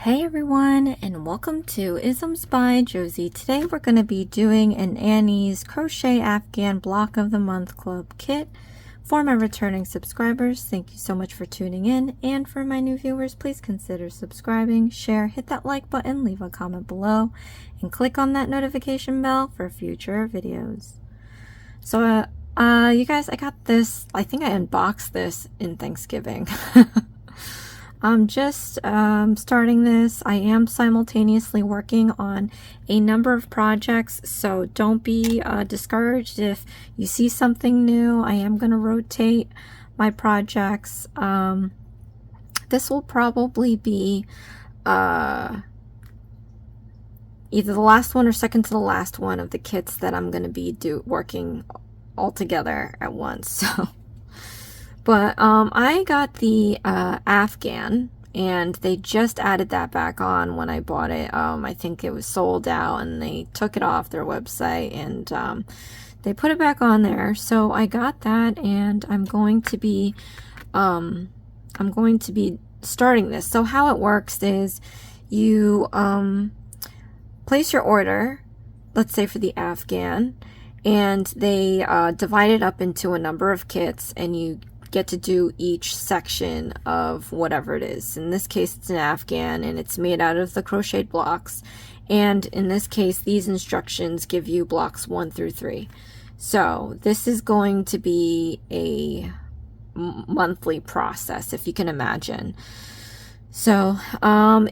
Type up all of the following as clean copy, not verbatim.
Hey everyone, and welcome to Isms by Josie. Today we're going to be doing an Annie's Crochet Afghan Block of the Month Club kit. For my returning subscribers, thank you so much for tuning in, and for my new viewers, please consider subscribing, share, hit that like button, leave a comment below, and click on that notification bell for future videos. So, you guys, I got this, I think I unboxed this in Thanksgiving. I'm just starting this. I am simultaneously working on a number of projects, so don't be discouraged if you see something new. I am going to rotate my projects. This will probably be either the last one or second to the last one of the kits that I'm going to be working all together at once. So. But I got the Afghan, and they just added that back on when I bought it. I think it was sold out, and they took it off their website, and they put it back on there. So I got that, and I'm going to be starting this. So how it works is you place your order, let's say for the Afghan, and they divide it up into a number of kits, and you get to do each section of whatever it is. In this case, it's an Afghan, and it's made out of the crocheted blocks. And in this case, these instructions give you blocks 1 through 3. So this is going to be a monthly process, if you can imagine. So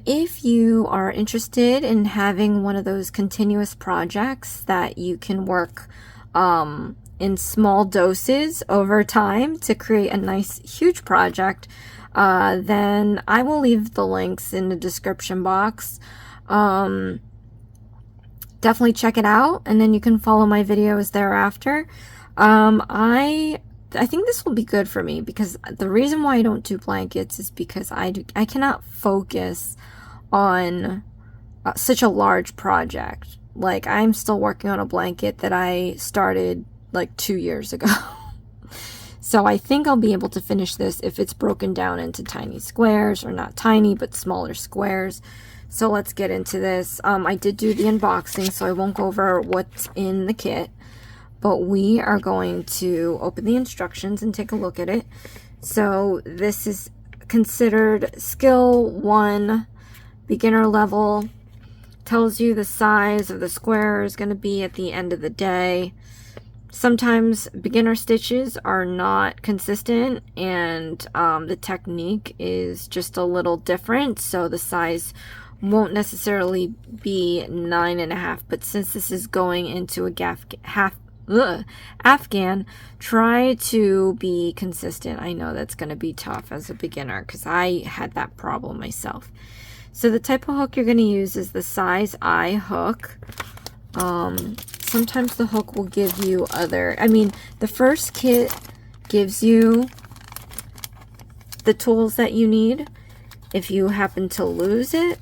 if you are interested in having one of those continuous projects that you can work in small doses over time to create a nice huge project, then I will leave the links in the description box. Definitely check it out, and then you can follow my videos thereafter. I think this will be good for me, because the reason why I don't do blankets is because I cannot focus on such a large project. Like, I'm still working on a blanket that I started like 2 years ago. So I think I'll be able to finish this if it's broken down into tiny squares, or not tiny, but smaller squares. So let's get into this. I did do the unboxing, so I won't go over what's in the kit, but we are going to open the instructions and take a look at it. So this is considered skill 1, beginner level. Tells you the size of the square is going to be at the end of the day. Sometimes beginner stitches are not consistent, and the technique is just a little different, so the size won't necessarily be 9.5, but since this is going into a Afghan, try to be consistent. I know that's going to be tough as a beginner, because I had that problem myself. So the type of hook you're going to use is the size I hook. Sometimes the hook will give you the first kit gives you the tools that you need. If you happen to lose it,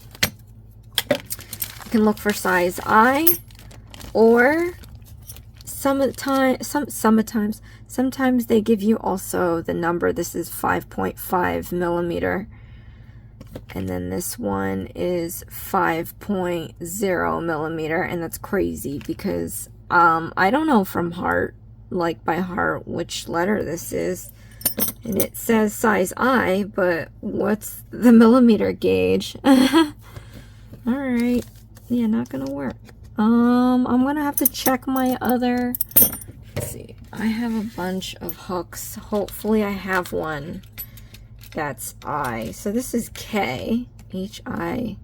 you can look for size I, or sometimes they give you also the number. This is 5.5 millimeter. And then this one is 5.0 millimeter, and that's crazy because I don't know from heart, like by heart, which letter this is. And it says size I, but what's the millimeter gauge? Alright, yeah, not gonna work. I'm gonna have to check my other, let's see, I have a bunch of hooks. Hopefully I have one that's I. So this is K, H-I-J-K.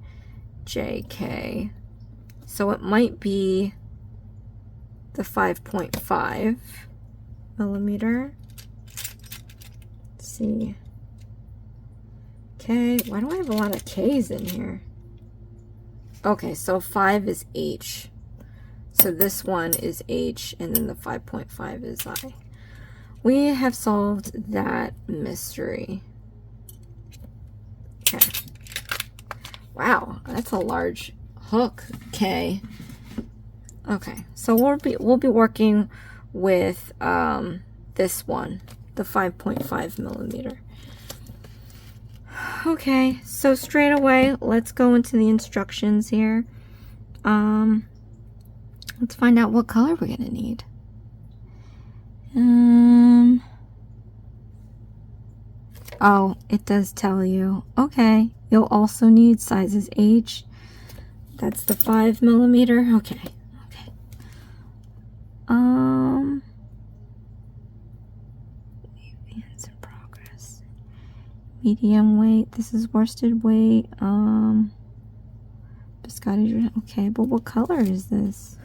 So it might be the 5.5 millimeter. Let's see. K. Why do I have a lot of K's in here? Okay, so 5 is H. So this one is H, and then the 5.5 is I. We have solved that mystery. Okay. Wow, that's a large hook, K. Okay, so we'll be working with this one, the 5.5 millimeter. Okay, so straight away, let's go into the instructions here. Let's find out what color we're gonna need. Oh, it does tell you. Okay, you'll also need sizes H. That's the 5mm. Okay, okay. Advance in progress. Medium weight. This is worsted weight. Biscotti. Okay, but what color is this?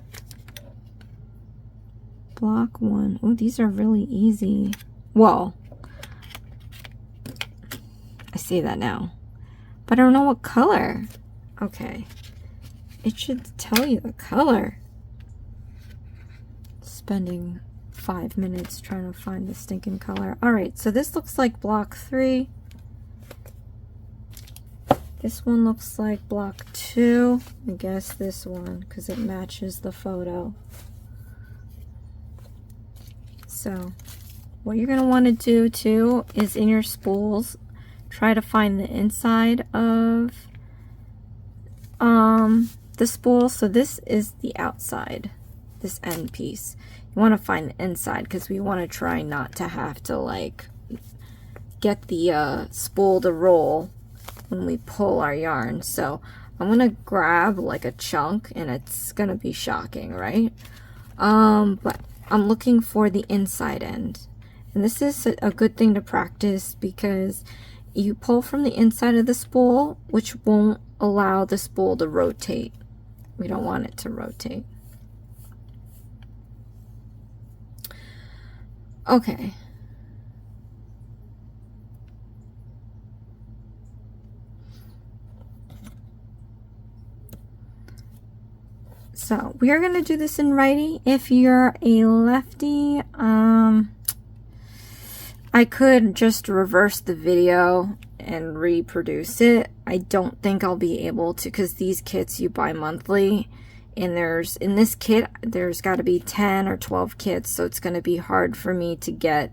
Block 1. Oh, these are really easy. Well, I say that now, but I don't know what color. Okay, it should tell you the color. Spending 5 minutes trying to find the stinking color. All right, so this looks like block 3. This one looks like block 2. I guess this one, because it matches the photo. So what you're going to want to do too is in your spools, try to find the inside of the spool. So this is the outside, this end piece. You want to find the inside because we want to try not to have to like get the spool to roll when we pull our yarn. So I'm going to grab like a chunk and it's going to be shocking, right? But I'm looking for the inside end. And this is a good thing to practice because you pull from the inside of the spool, which won't allow the spool to rotate. We don't want it to rotate. Okay. So we are going to do this in righty. If you're a lefty, I could just reverse the video and reproduce it. I don't think I'll be able to because these kits you buy monthly, and in this kit there's got to be 10 or 12 kits, so it's going to be hard for me to get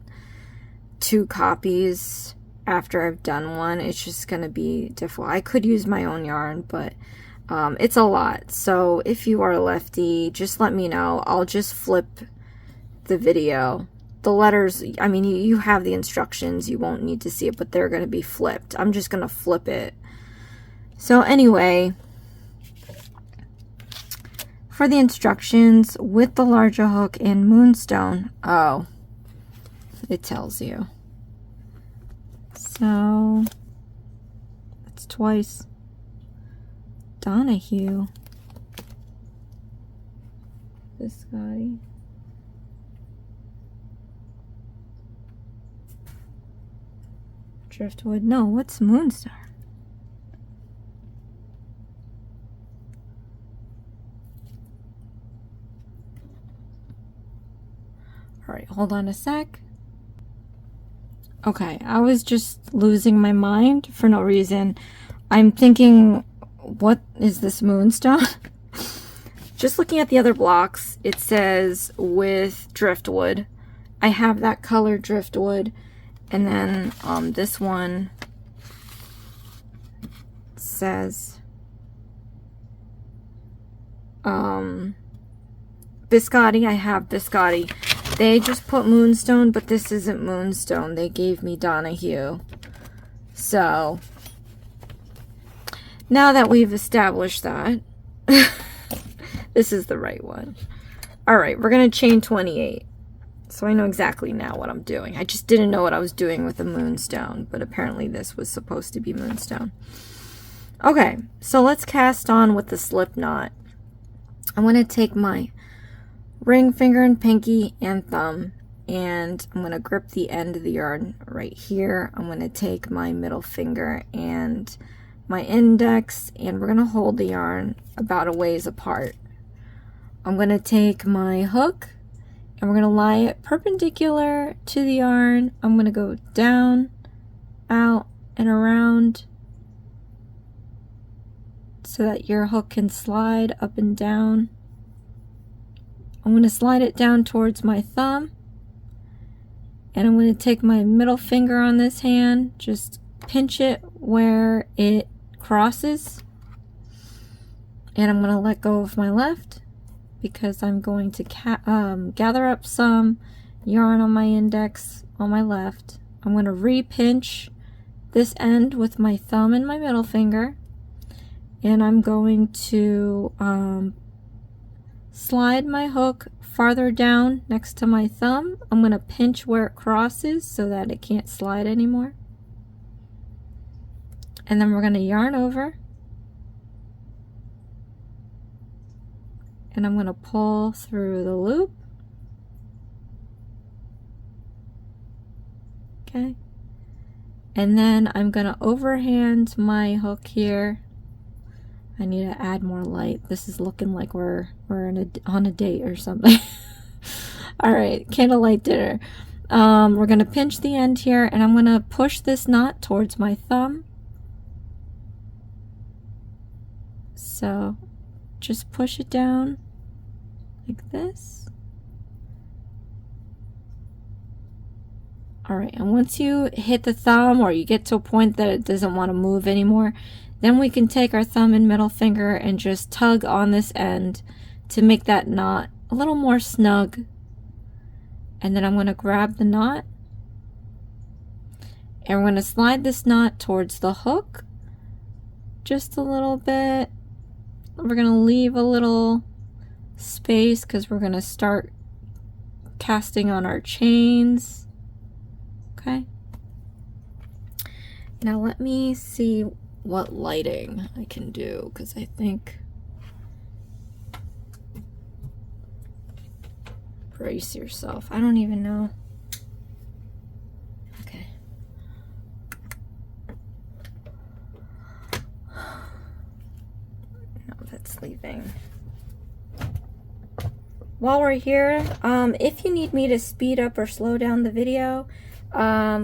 2 copies after I've done one. It's just going to be difficult. I could use my own yarn, but it's a lot. So if you are a lefty, just let me know. I'll just flip the video. The letters, I mean, you have the instructions. You won't need to see it, but they're going to be flipped. I'm just going to flip it. So anyway, for the instructions with the larger hook and moonstone, oh, it tells you. So it's twice. Donahue. This guy. Driftwood. No, what's Moonstar? Alright, hold on a sec. Okay, I was just losing my mind for no reason. I'm thinking, what is this moonstone? Just looking at the other blocks, it says with driftwood. I have that color driftwood, and then this one says biscotti. I have biscotti. They just put moonstone, but this isn't moonstone. They gave me Donahue. So now that we've established that, this is the right one. All right, we're going to chain 28. So I know exactly now what I'm doing. I just didn't know what I was doing with the moonstone, but apparently this was supposed to be moonstone. Okay, so let's cast on with the slip knot. I'm going to take my ring finger and pinky and thumb, and I'm going to grip the end of the yarn right here. I'm going to take my middle finger and my index, and we're going to hold the yarn about a ways apart. I'm going to take my hook and we're going to lie it perpendicular to the yarn. I'm going to go down, out, and around so that your hook can slide up and down. I'm going to slide it down towards my thumb, and I'm going to take my middle finger on this hand, just pinch it where it crosses, and I'm going to let go of my left because I'm going to gather up some yarn on my index on my left. I'm going to re-pinch this end with my thumb and my middle finger, and I'm going to slide my hook farther down next to my thumb. I'm going to pinch where it crosses so that it can't slide anymore. And then we're going to yarn over. And I'm going to pull through the loop. Okay. And then I'm going to overhand my hook here. I need to add more light. This is looking like we're on a date or something. All right, candlelight dinner. We're going to pinch the end here, and I'm going to push this knot towards my thumb. So just push it down like this. All right, and once you hit the thumb or you get to a point that it doesn't want to move anymore, then we can take our thumb and middle finger and just tug on this end to make that knot a little more snug. And then I'm going to grab the knot, and we're going to slide this knot towards the hook just a little bit. We're going to leave a little space because we're going to start casting on our chains. Okay. Now let me see what lighting I can do, because I think, brace yourself. I don't even know. Okay. No, that's leaving. While we're here, if you need me to speed up or slow down the video,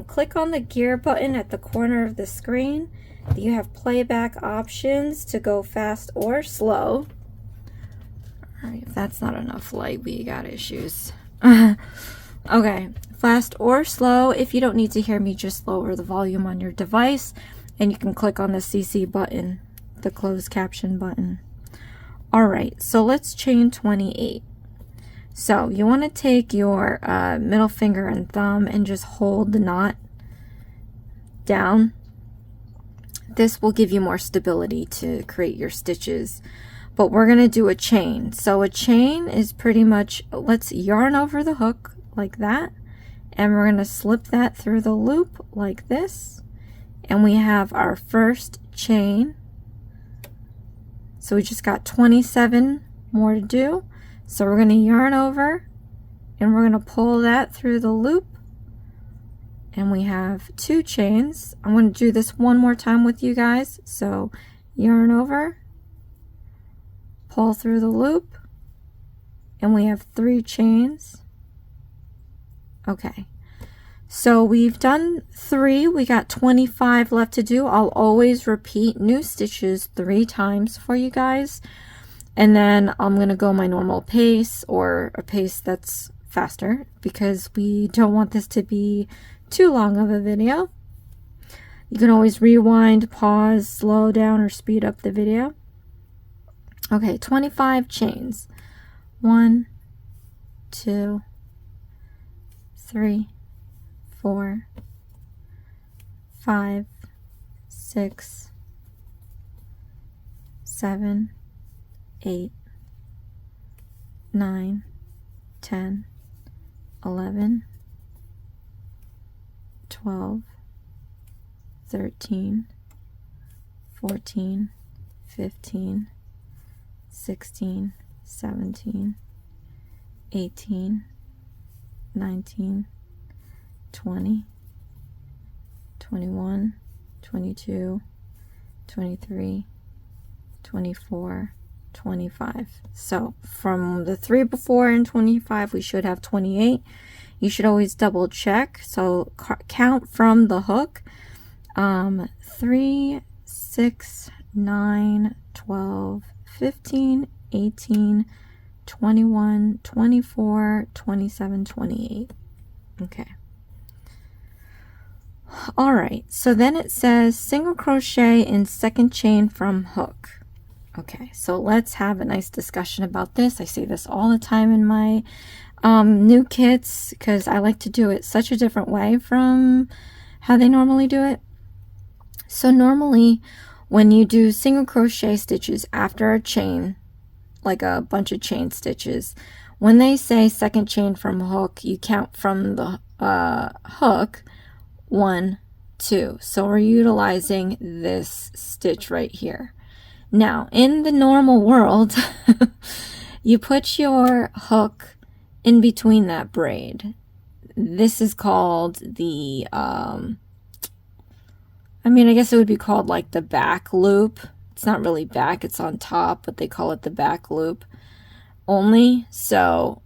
click on the gear button at the corner of the screen. You have playback options to go fast or slow. Alright, if that's not enough light, we got issues. Okay, fast or slow. If you don't need to hear me, just lower the volume on your device, and you can click on the CC button, the closed caption button. Alright, so let's chain 28. So you want to take your middle finger and thumb and just hold the knot down. This will give you more stability to create your stitches. But we're going to do a chain. So a chain is pretty much, let's yarn over the hook like that. And we're going to slip that through the loop like this. And we have our first chain. So we just got 27 more to do. So we're going to yarn over, and we're going to pull that through the loop. And we have 2 chains. I'm going to do this one more time with you guys. So yarn over, pull through the loop, and we have 3 chains. Okay, so we've done 3. We got 25 left to do. I'll always repeat new stitches 3 times for you guys, and then I'm going to go my normal pace, or a pace that's faster, because we don't want this to be too long of a video. You can always rewind, pause, slow down, or speed up the video. Okay, 25 chains. 1, 2, 3, 4, 5, 6, 7, 8, 9, 10, 11, 12, 13, 14, 15, 16, 17, 18, 19, 20, 21, 22, 23, 24, 25. So from the 3 before and 25, we should have 28. You should always double check. So count from the hook. 3, 6, 9, 12, 15, 18, 21, 24, 27, 28. Okay. All right, so then it says single crochet in second chain from hook. Okay, so let's have a nice discussion about this. I say this all the time in my new kits because I like to do it such a different way from how they normally do it. So normally when you do single crochet stitches after a chain, like a bunch of chain stitches, when they say second chain from hook, you count from the hook 1, 2. So we're utilizing this stitch right here. Now in the normal world you put your hook in between that braid. This is called the I guess it would be called like the back loop. It's not really back, it's on top, but they call it the back loop only. So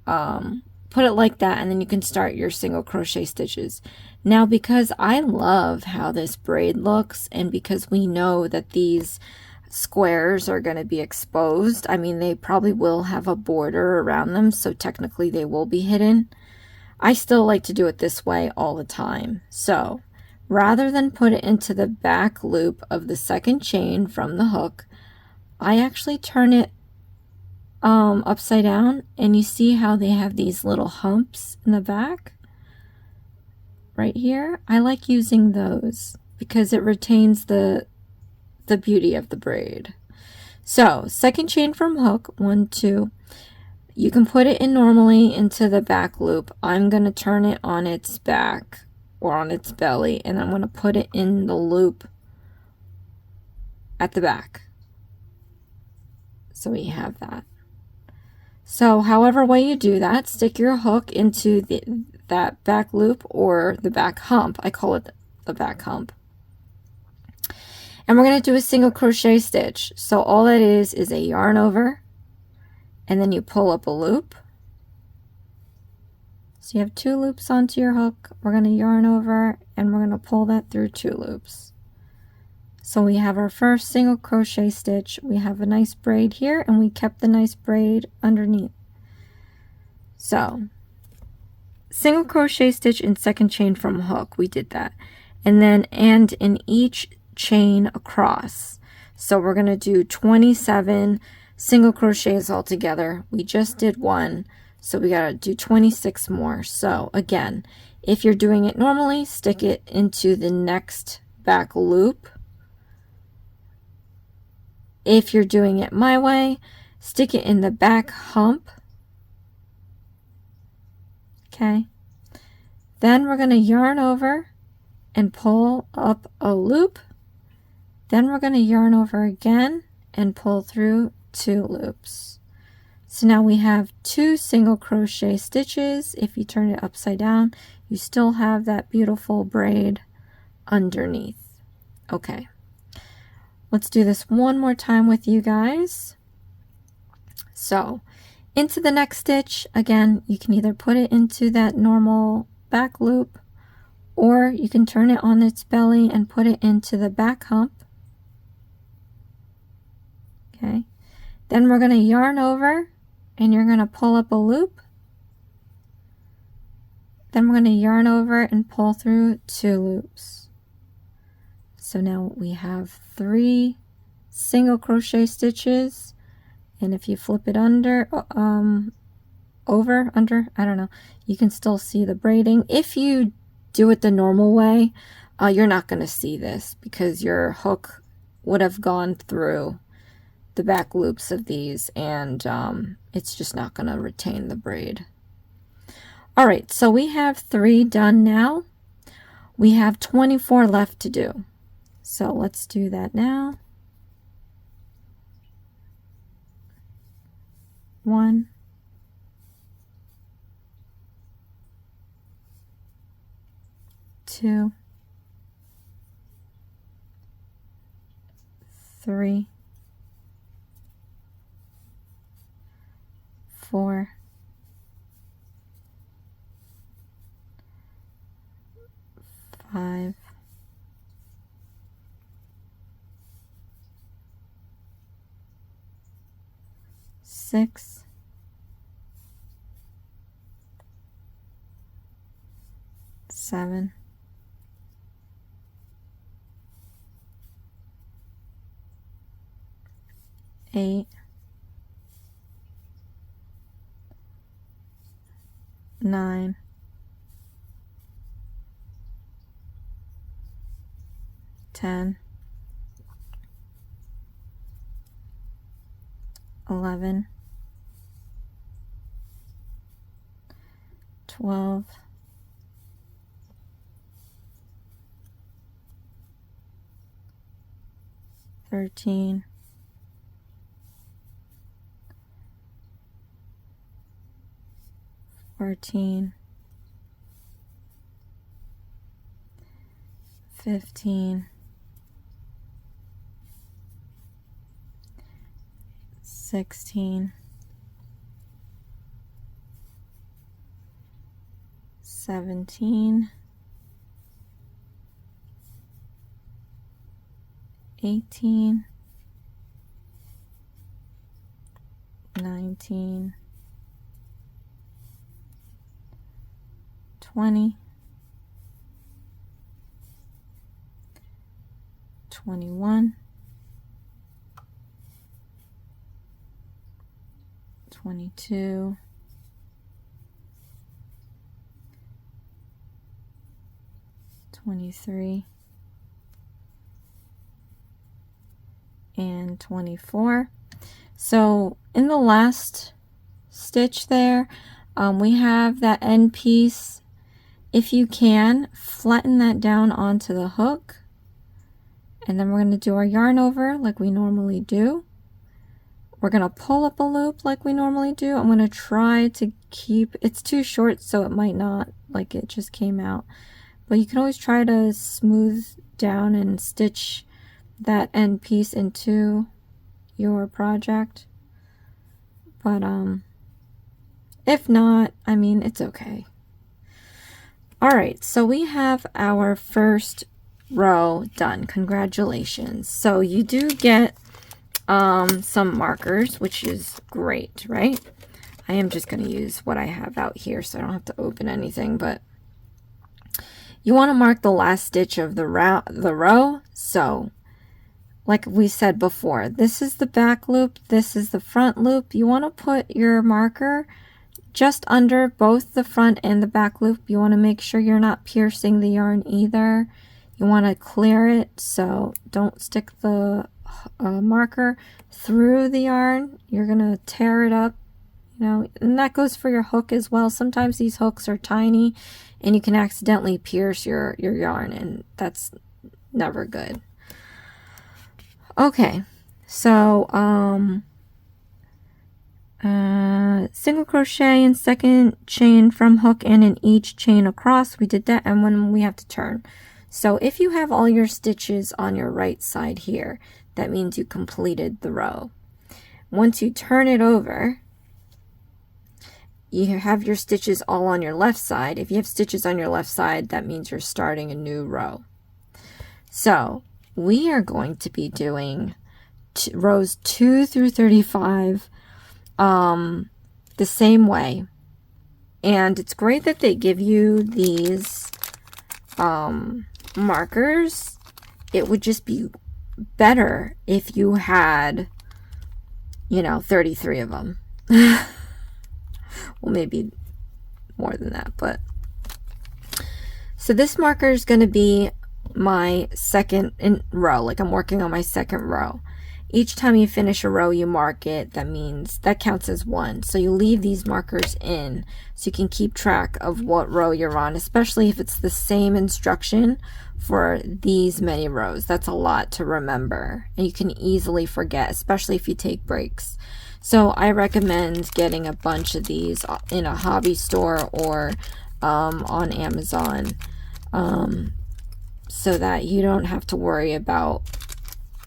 put it like that, and then you can start your single crochet stitches. Now because I love how this braid looks, and because we know that these squares are going to be exposed, I mean they probably will have a border around them, so technically they will be hidden. I still like to do it this way all the time. So rather than put it into the back loop of the second chain from the hook, I actually turn it upside down, and you see how they have these little humps in the back right here. I like using those because it retains the beauty of the braid. So second chain from hook, 1, 2. You can put it in normally into the back loop. I'm going to turn it on its back or on its belly, and I'm going to put it in the loop at the back. So we have that. So however way you do that, stick your hook into that back loop or the back hump. I call it the back hump. And we're going to do a single crochet stitch. So all that is a yarn over, and then you pull up a loop. So you have 2 loops onto your hook. We're going to yarn over, and we're going to pull that through 2 loops. So we have our first single crochet stitch. We have a nice braid here, and we kept the nice braid underneath. So single crochet stitch in second chain from hook, we did that. And then and in each chain across. So we're going to do 27 single crochets all together. We just did 1, so we got to do 26 more. So again, if you're doing it normally, stick it into the next back loop. If you're doing it my way, stick it in the back hump. Okay. Then we're going to yarn over and pull up a loop. Then we're going to yarn over again and pull through 2 loops. So now we have 2 single crochet stitches. If you turn it upside down, you still have that beautiful braid underneath. Okay. Let's do this one more time with you guys. So into the next stitch, again, you can either put it into that normal back loop, or you can turn it on its belly and put it into the back hump. Okay. Then we're going to yarn over, and you're going to pull up a loop. Then we're going to yarn over and pull through 2 loops. So now we have 3 single crochet stitches, and if you flip it under, over, under, I don't know, you can still see the braiding. If you do it the normal way, you're not going to see this because your hook would have gone through the back loops of these, and it's just not going to retain the braid. All right, so we have 3 done now. We have 24 left to do. So let's do that now. 1, 2, 3, 4, 5, 6, 7, 8, 9, 10, 11, 12, 13, 14, 15, 16, 17, 18, 19, 20, 21, 22, 23, and 24. So in the last stitch there, we have that end piece. If you can, flatten that down onto the hook, and then we're going to do our yarn over like we normally do. We're going to pull up a loop like we normally do. I'm going to try to keep, it's too short so it might not, like it just came out, but you can always try to smooth down and stitch that end piece into your project. But if not, I mean, it's okay. All right, so we have our first row done. Congratulations. So you do get some markers, which is great, right? I am just going to use what I have out here so I don't have to open anything, but you want to mark the last stitch of the row. So like we said before, this is the back loop, this is the front loop. You want to put your marker just under both the front and the back loop. You want to make sure you're not piercing the yarn either. You want to clear it, so don't stick the marker through the yarn. You're going to tear it up, you know, and that goes for your hook as well. Sometimes these hooks are tiny and you can accidentally pierce your yarn, and that's never good. Okay, so single crochet in second chain from hook and in each chain across. We did that, and when we have to turn. So if you have all your stitches on your right side here, that means you completed the row. Once you turn it over, you have your stitches all on your left side. If you have stitches on your left side, that means you're starting a new row. So we are going to be doing rows 2 through 35 the same way. And it's great that they give you these markers. It would just be better if you had, you know, 33 of them. Well, maybe more than that, but so this marker is going to be my second row. Like, I'm working on my second row. Each time you finish a row, you mark it. That means that counts as one. So you leave these markers in so you can keep track of what row you're on, especially if it's the same instruction for these many rows. That's a lot to remember, and you can easily forget, especially if you take breaks. So I recommend getting a bunch of these in a hobby store or on Amazon, so that you don't have to worry about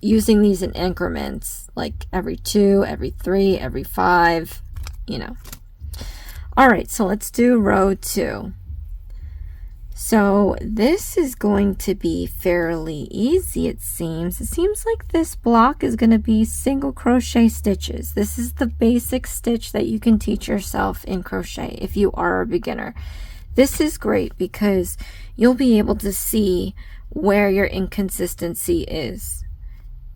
using these in increments, like every 2, every 3, every 5, you know. All right, so let's do row 2. So this is going to be fairly easy, it seems. It seems like this block is going to be single crochet stitches. This is the basic stitch that you can teach yourself in crochet if you are a beginner. This is great because you'll be able to see where your inconsistency is.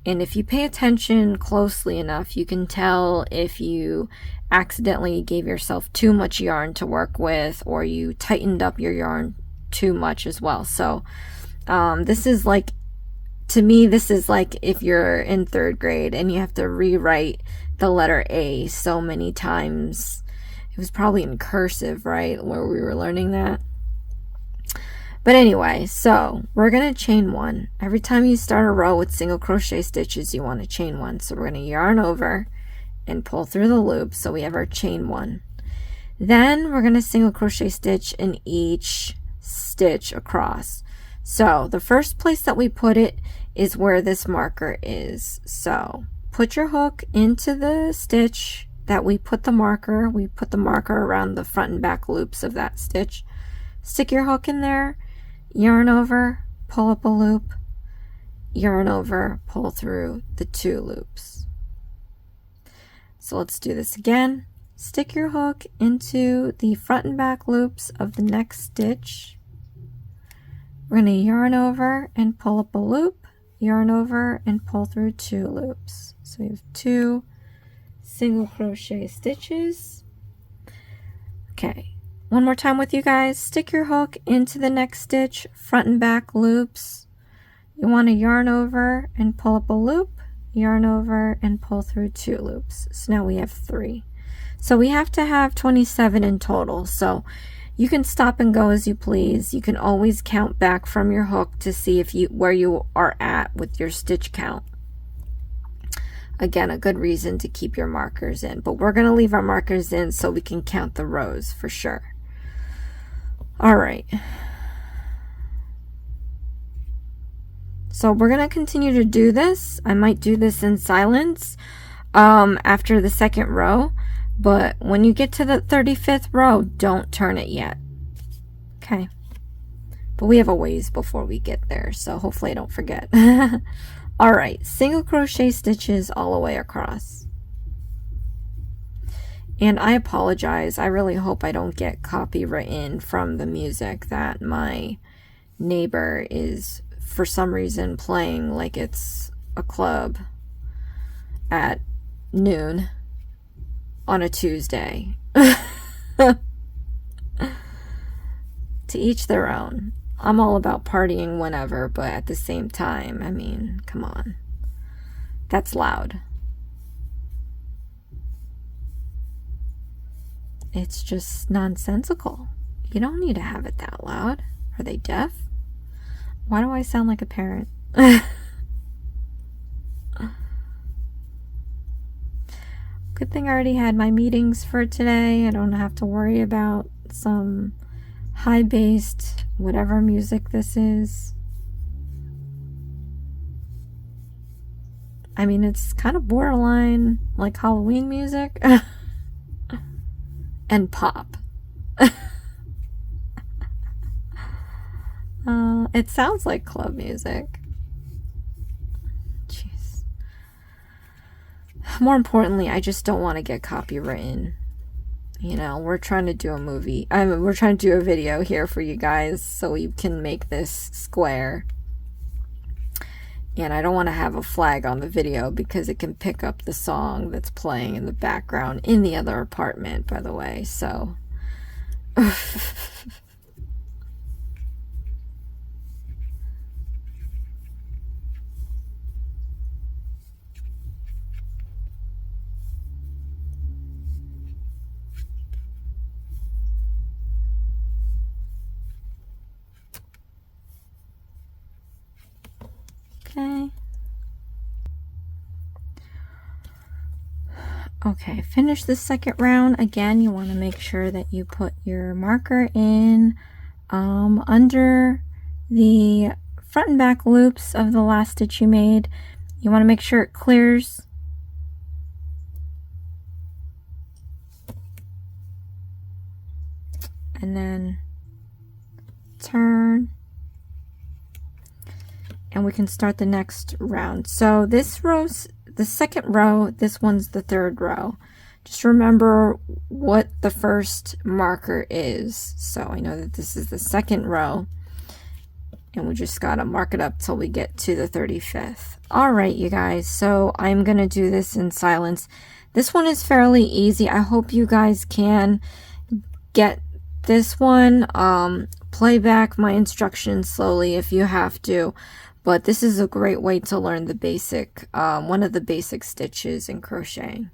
And if you pay attention closely enough, you can tell if you accidentally gave yourself too much yarn to work with, or you tightened up your yarn too much as well. So this is like, to me, this is like if you're in 3rd grade and you have to rewrite the letter A so many times. It was probably in cursive, right, where we were learning that. But anyway, so we're going to chain 1. Every time you start a row with single crochet stitches, you want to chain 1. So we're going to yarn over and pull through the loop, so we have our chain 1. Then we're going to single crochet stitch in each stitch across. So the first place that we put it is where this marker is. So put your hook into the stitch that we put the marker. We put the marker around the front and back loops of that stitch. Stick your hook in there, yarn over, pull up a loop, yarn over, pull through the 2 loops. So let's do this again. Stick your hook into the front and back loops of the next stitch. We're going to yarn over and pull up a loop, yarn over and pull through 2 loops. So we have 2 single crochet stitches. Okay. One more time with you guys. Stick your hook into the next stitch, front and back loops. You want to yarn over and pull up a loop, yarn over and pull through 2 loops. So now we have 3. So we have to have 27 in total. So you can stop and go as you please. You can always count back from your hook to see if where you are at with your stitch count. Again, a good reason to keep your markers in, but we're going to leave our markers in so we can count the rows for sure. All right. So we're going to continue to do this. I might do this in silence after the 2nd row, but when you get to the 35th row, don't turn it yet. Okay. But we have a ways before we get there, so hopefully I don't forget. All right, single crochet stitches all the way across. And I apologize. I really hope I don't get copywritten from the music that my neighbor is for some reason playing like it's a club at noon on a Tuesday. To each their own. I'm all about partying whenever, but at the same time, I mean, come on. That's loud. It's just nonsensical. You don't need to have it that loud. Are they deaf? Why do I sound like a parent? Good thing I already had my meetings for today. I don't have to worry about some high-based whatever music this is. I mean, it's kind of borderline like Halloween music and pop. It sounds like club music. Jeez. More importantly, I just don't want to get copywritten. You know, we're trying to do a movie. We're trying to do a video here for you guys so we can make this square. And I don't want to have a flag on the video because it can pick up the song that's playing in the background in the other apartment, by the way. So Okay, finish the 2nd round. Again, you want to make sure that you put your marker in under the front and back loops of the last stitch you made. You want to make sure it clears. And then turn. And we can start the next round. So this row's the 2nd row, this one's the 3rd row. Just remember what the first marker is. So I know that this is the 2nd row. and we just gotta mark it up till we get to the 35th. All right, you guys, so I'm gonna do this in silence. This one is fairly easy. I hope you guys can get this one. Play back my instructions slowly if you have to, but this is a great way to learn the basic, one of the basic stitches in crocheting.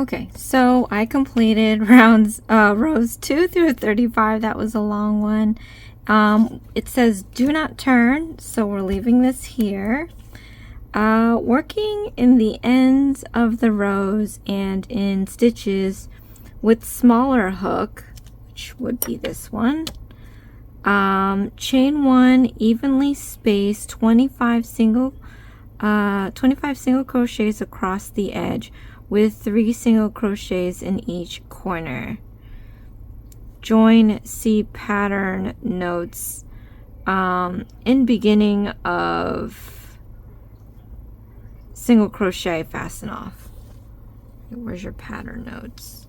Okay, so I completed rows 2 through 35. That was a long one. It says do not turn, so we're leaving this here. Working in the ends of the rows and in stitches with smaller hook, which would be this one. Chain 1, evenly spaced 25 single crochets across the edge with 3 single crochets in each corner. Join C pattern notes in beginning of single crochet, fasten off. Where's your pattern notes?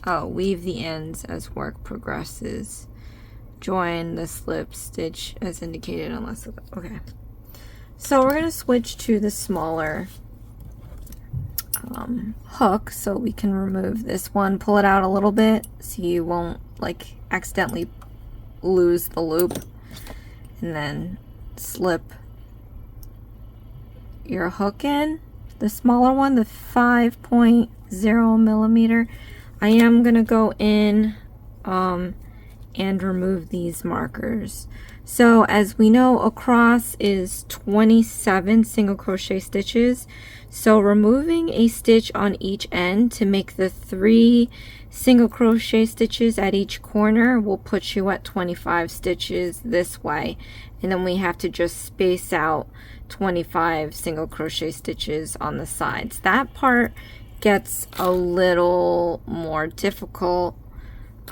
Oh, weave the ends as work progresses. Join the slip stitch as indicated unless, okay. So we're going to switch to the smaller hook so we can remove this one, pull it out a little bit so you won't like accidentally lose the loop, and then slip your hook in, the smaller one, the 5.0 millimeter. I am going to go in and remove these markers. So as we know, across is 27 single crochet stitches. So removing a stitch on each end to make the 3 single crochet stitches at each corner will put you at 25 stitches this way. And then we have to just space out 25 single crochet stitches on the sides. That part gets a little more difficult.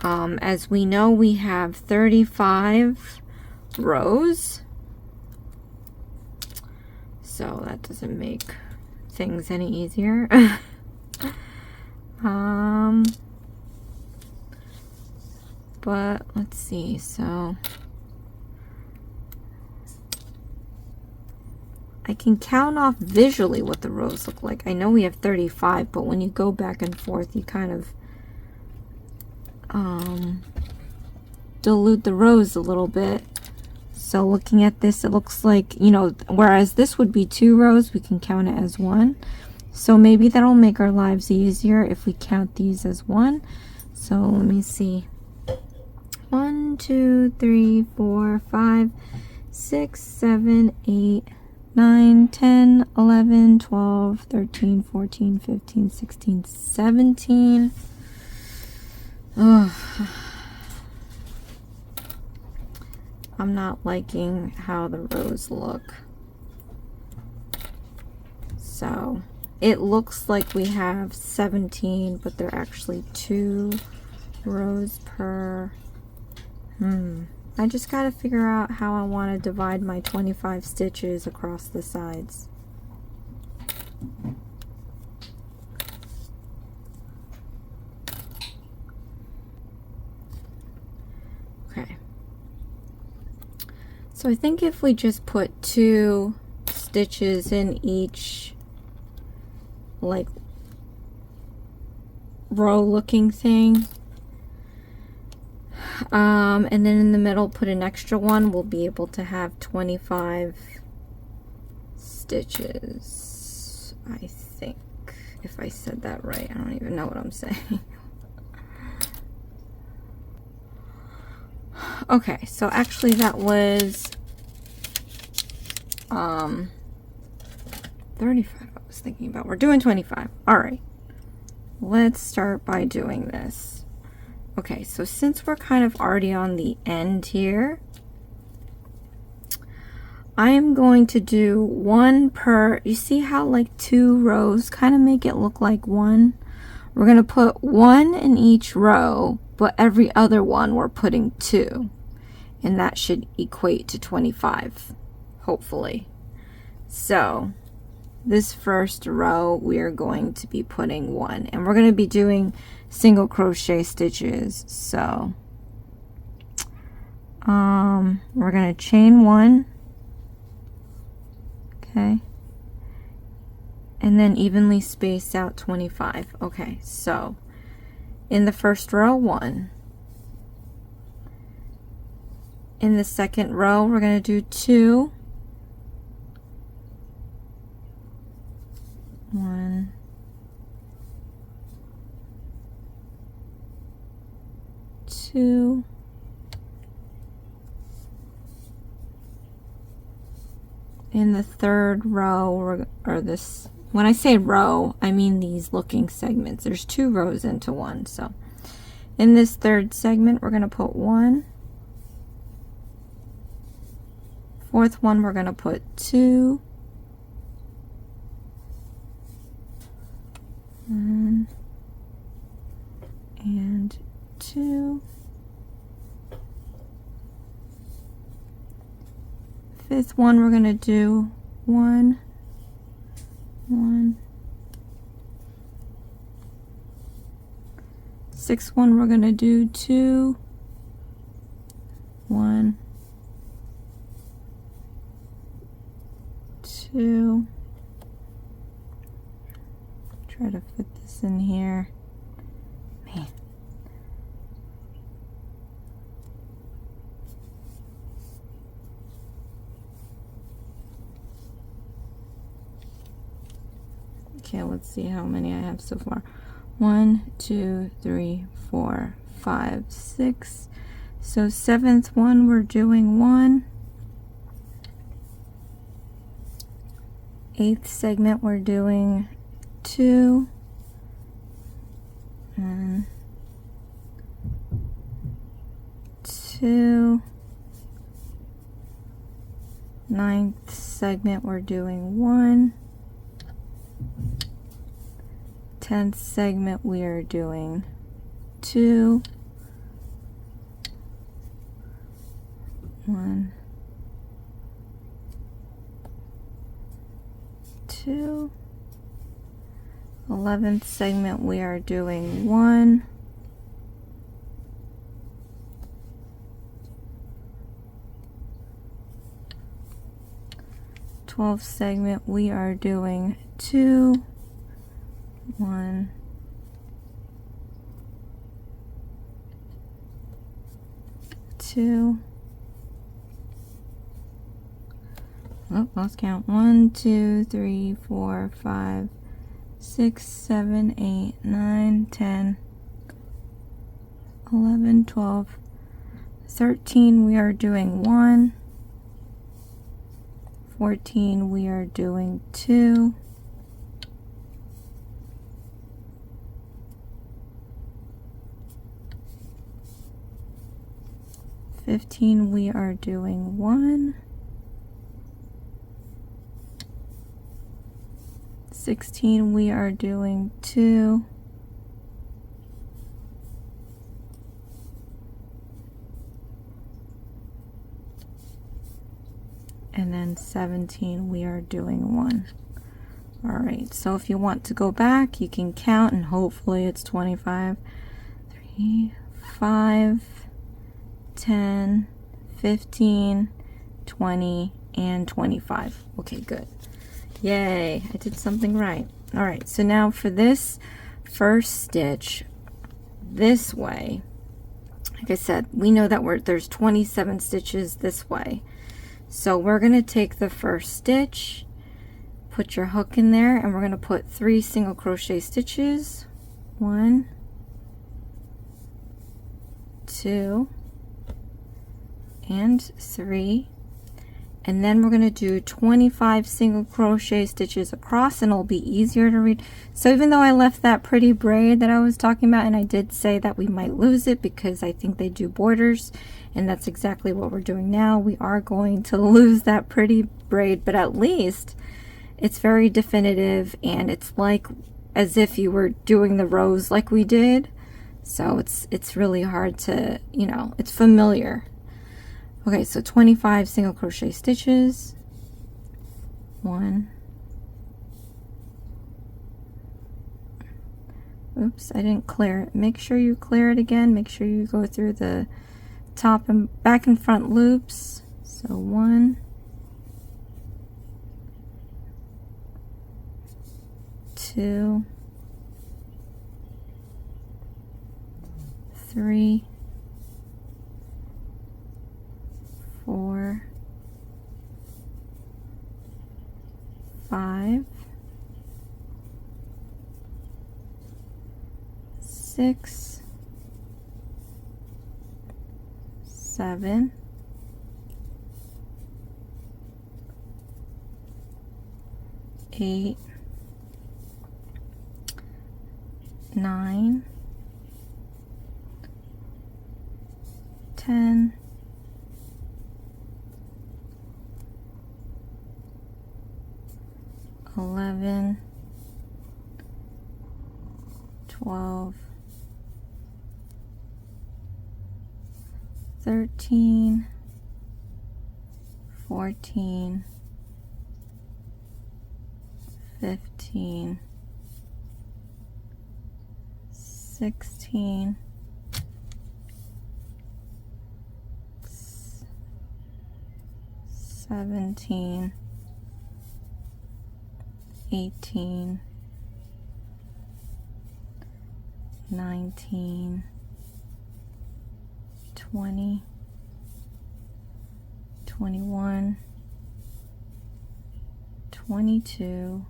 As we know, we have 35 rows, so that doesn't make things any easier. But let's see, so I can count off visually what the rows look like. I know we have 35, but when you go back and forth, you kind of dilute the rows a little bit. So looking at this, it looks like, you know, whereas this would be 2 rows, we can count it as 1. So maybe that'll make our lives easier if we count these as 1. So let me see. 1, 2, 3, 4, 5, 6, 7, 8, 9, 10, 11, 12, 13, 14, 15, 16, 17. Ugh. I'm not liking how the rows look. So it looks like we have 17, but they're actually 2 rows per. I just gotta figure out how I want to divide my 25 stitches across the sides. Okay. So I think if we just put 2 stitches in each like row looking thing, and then in the middle put an extra one, we'll be able to have 25 stitches, I think, if I said that right. I don't even know what I'm saying. Okay, so actually that was 35 I was thinking about. We're doing 25. All right, let's start by doing this. Okay, so since we're kind of already on the end here, I am going to do 1 per, you see how like 2 rows kind of make it look like 1? We're going to put 1 in each row, but every other one we're putting 2. And that should equate to 25, hopefully. So this first row we are going to be putting 1, and we're going to be doing single crochet stitches. So we're going to chain 1, okay, and then evenly space out 25. Okay, so in the first row 1, in the second row we're going to do 2, 1, 2, in the third row, or this, when I say row, I mean these looking segments. There's 2 rows into one. So in this third segment, we're going to put 1. Fourth one, we're going to put 2. 1 and 2. Fifth one, we're going to do 1, 1. Sixth one, we're going to do 2, 1, 2. Try to fit this in here. Man. Okay, let's see how many I have so far. 1, 2, 3, 4, 5, 6. So seventh one, we're doing 1. Eighth segment, we're doing 2. 1, 2. Ninth segment, we're doing 1. 10th segment, we are doing 2. 1, 2. 11th segment, we are doing 1. 12th segment, we are doing 2. 1, 2. Oh, lost count. 1, 2, 3, 4, 5, 6, 7, 8, 9, 10, 11, 12, 13. We are doing 1. 14. We are doing 2. 15, we are doing 1. 16, we are doing 2. And then 17, we are doing 1. All right, so if you want to go back, you can count, and hopefully it's 25, 3, 5, 10, 15, 20, and 25. Okay, good. Yay, I did something right. All right, so now for this first stitch, this way, like I said, we know that there's 27 stitches this way. So we're going to take the first stitch, put your hook in there, and we're going to put 3 single crochet stitches. 1, 2, and 3, and then we're going to do 25 single crochet stitches across, and it'll be easier to read. So even though I left that pretty braid that I was talking about, and I did say that we might lose it because I think they do borders, and that's exactly what we're doing now. We are going to lose that pretty braid, but at least it's very definitive, and it's like as if you were doing the rows like we did. So it's really hard to, you know, it's familiar. Okay, so 25 single crochet stitches. 1. Oops, I didn't clear it. Make sure you clear it again. Make sure you go through the top and back and front loops. So 1, 2, 3, 4, 5, 6, 7, 8, 9, 10, 11, 12, 13, 14, 15, 16, 17, 18, 19, 20, 21, 22,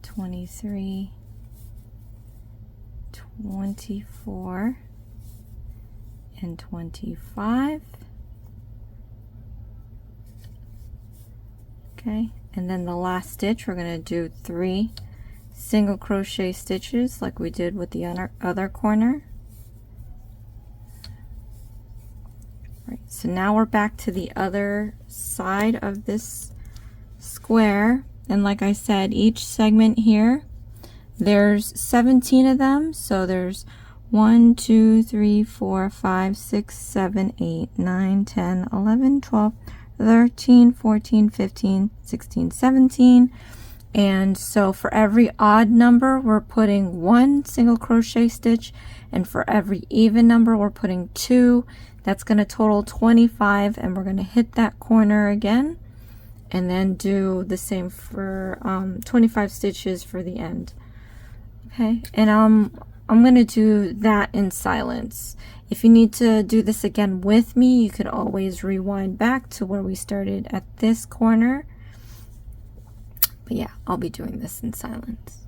23, 24, and 25. Okay, and then the last stitch, we're going to do 3 single crochet stitches like we did with the other corner. Right, so now we're back to the other side of this square, and like I said, each segment here, there's 17 of them, so there's 1, 2, 3, 4, 5, 6, 7, 8, 9, 10, 11, 12, 13, 14, 15, 16, 17. And so for every odd number, we're putting 1 single crochet stitch, and for every even number, we're putting 2. That's going to total 25, and we're going to hit that corner again, and then do the same for 25 stitches for the end. Okay, and I'm going to do that in silence. If you need to do this again with me, you could always rewind back to where we started at this corner. But yeah, I'll be doing this in silence.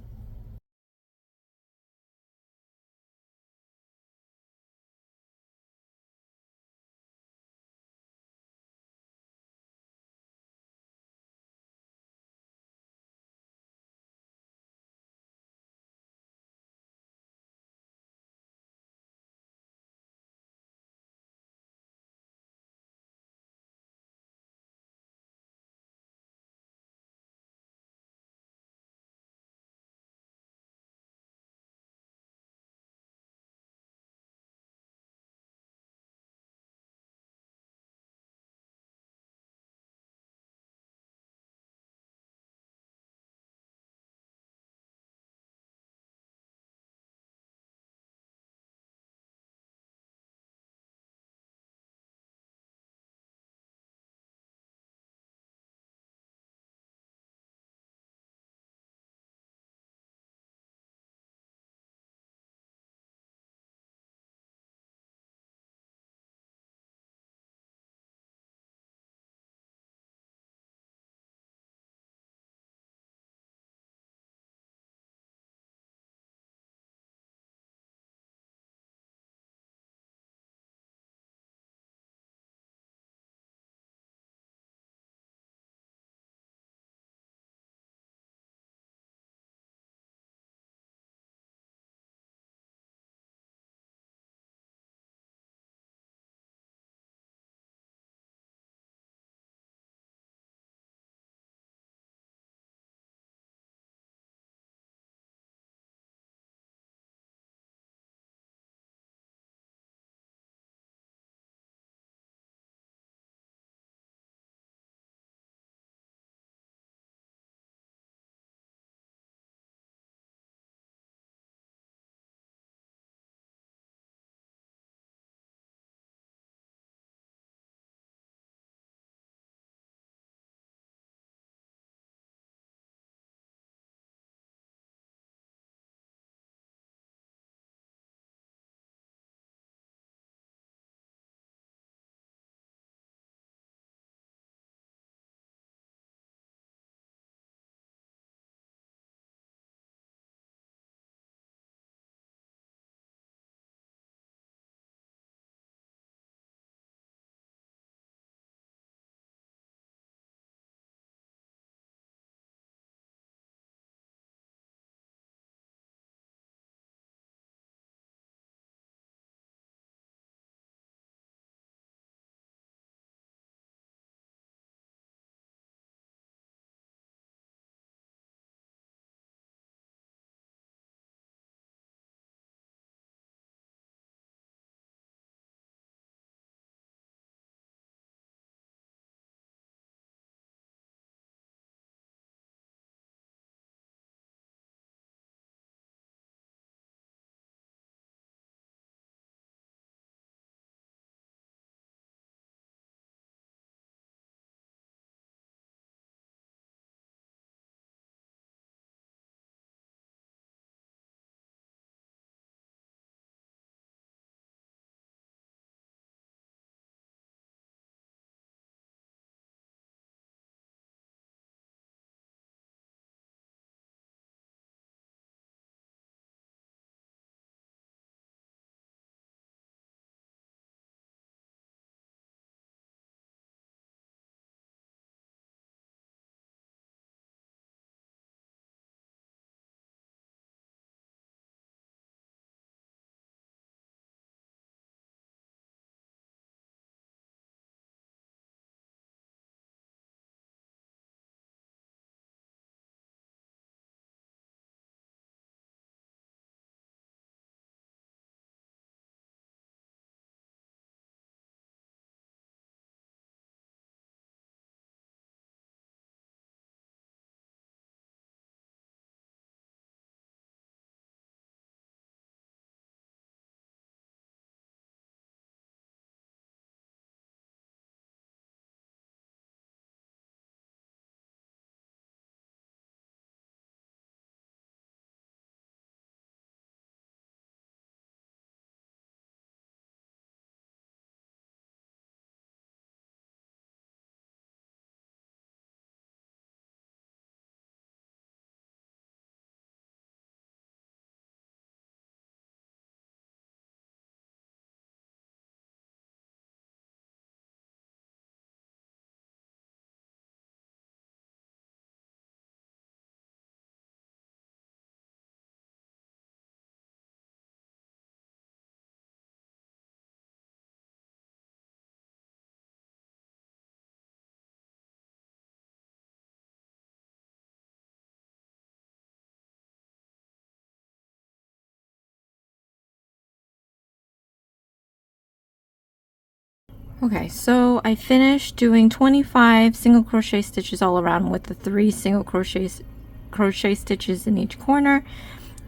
Okay, so I finished doing 25 single crochet stitches all around with the 3 single crochet stitches in each corner,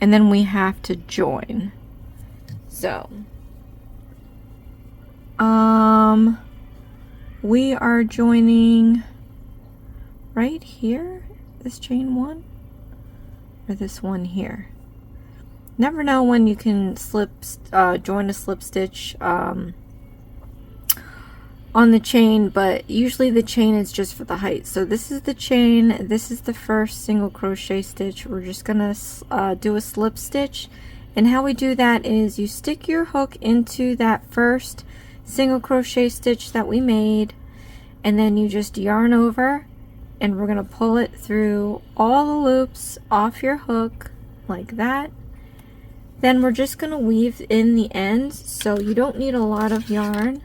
and then we have to join. So we are joining right here, this chain 1 or this one here. Never know when you can join a slip stitch on the chain, but usually the chain is just for the height. So this is the chain, this is the first single crochet stitch. We're just gonna do a slip stitch, and how we do that is you stick your hook into that first single crochet stitch that we made, and then you just yarn over, and we're gonna pull it through all the loops off your hook like that. Then we're just gonna weave in the ends, so you don't need a lot of yarn.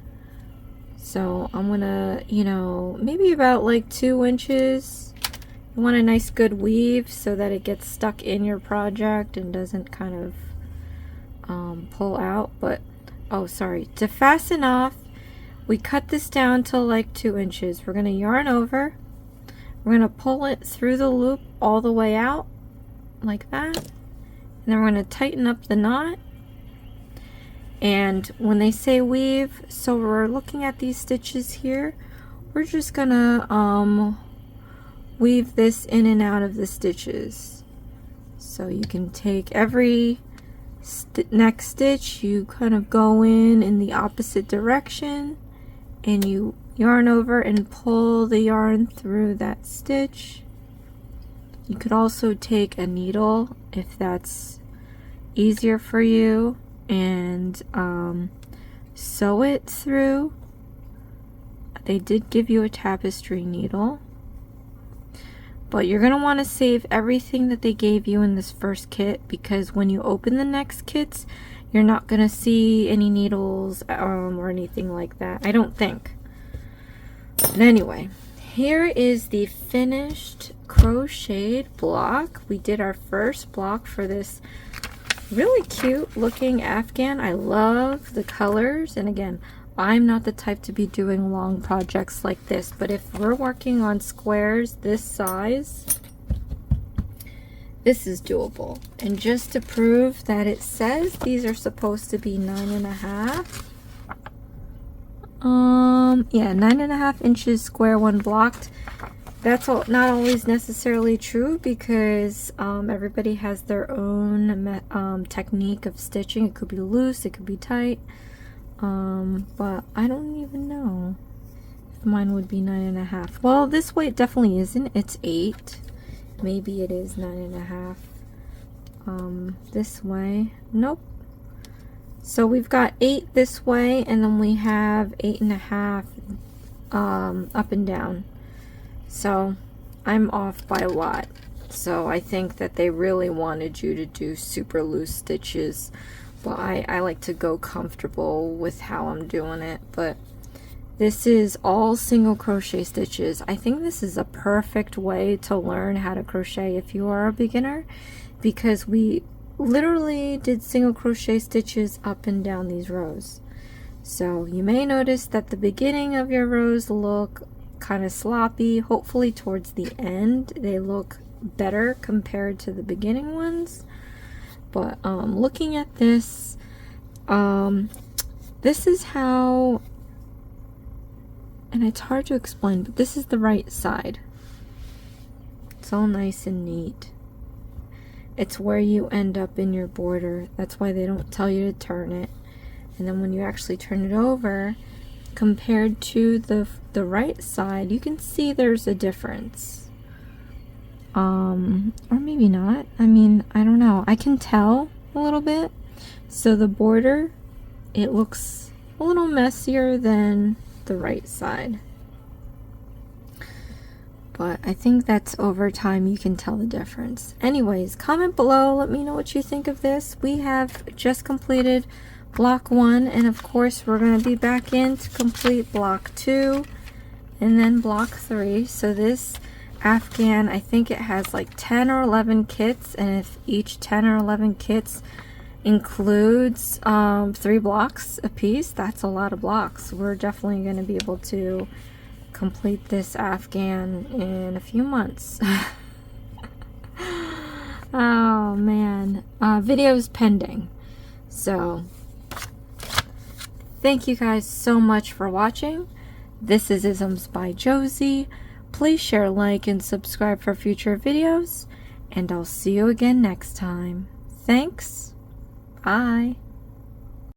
So I'm gonna, you know, maybe about like 2 inches. You want a nice good weave so that it gets stuck in your project and doesn't kind of pull out. But oh, sorry, to fasten off, we cut this down to like 2 inches. We're gonna yarn over, we're gonna pull it through the loop all the way out like that, and then we're gonna tighten up the knot. And when they say weave, so we're looking at these stitches here, we're just gonna weave this in and out of the stitches. So you can take every next stitch, you kind of go in the opposite direction, and you yarn over and pull the yarn through that stitch. You could also take a needle if that's easier for you, and sew it through. They did give you a tapestry needle, but you're going to want to save everything that they gave you in this first kit, because when you open the next kits, you're not going to see any needles or anything like that, I don't think. But anyway, here is the finished crocheted block. We did our first block for this really cute looking Afghan. I love the colors, and again, I'm not the type to be doing long projects like this, but if we're working on squares this size, this is doable. And just to prove that it says these are supposed to be 9.5, yeah, 9.5 inches square when blocked. That's not always necessarily true, because everybody has their own technique of stitching. It could be loose, it could be tight, but I don't even know if mine would be 9.5. Well, this way it definitely isn't. It's 8. Maybe it is 9.5. This way, nope. So we've got 8 this way, and then we have 8.5 up and down. So I'm off by a lot. So I think that they really wanted you to do super loose stitches, but I like to go comfortable with how I'm doing it. But this is all single crochet stitches. I think this is a perfect way to learn how to crochet if you are a beginner, because we literally did single crochet stitches up and down these rows. So you may notice that the beginning of your rows look kind of sloppy. Hopefully towards the end they look better compared to the beginning ones. But looking at this, this is how, and it's hard to explain, but this is the right side. It's all nice and neat. It's where you end up in your border. That's why they don't tell you to turn it. And then when you actually turn it over, compared to the right side, you can see there's a difference. Or maybe not. I mean, I don't know. I can tell a little bit. So the border, it looks a little messier than the right side. But I think that's over time you can tell the difference. Anyways, comment below. Let me know what you think of this. We have just completed block 1, and of course we're going to be back in to complete block 2 and then block 3. So this Afghan, I think it has like 10 or 11 kits, and if each 10 or 11 kits includes 3 blocks a piece. That's a lot of blocks. We're definitely going to be able to complete this Afghan in a few months. Oh man, videos pending. So thank you guys so much for watching. This is Isms by Josie. Please share, like, and subscribe for future videos, and I'll see you again next time. Thanks. Bye.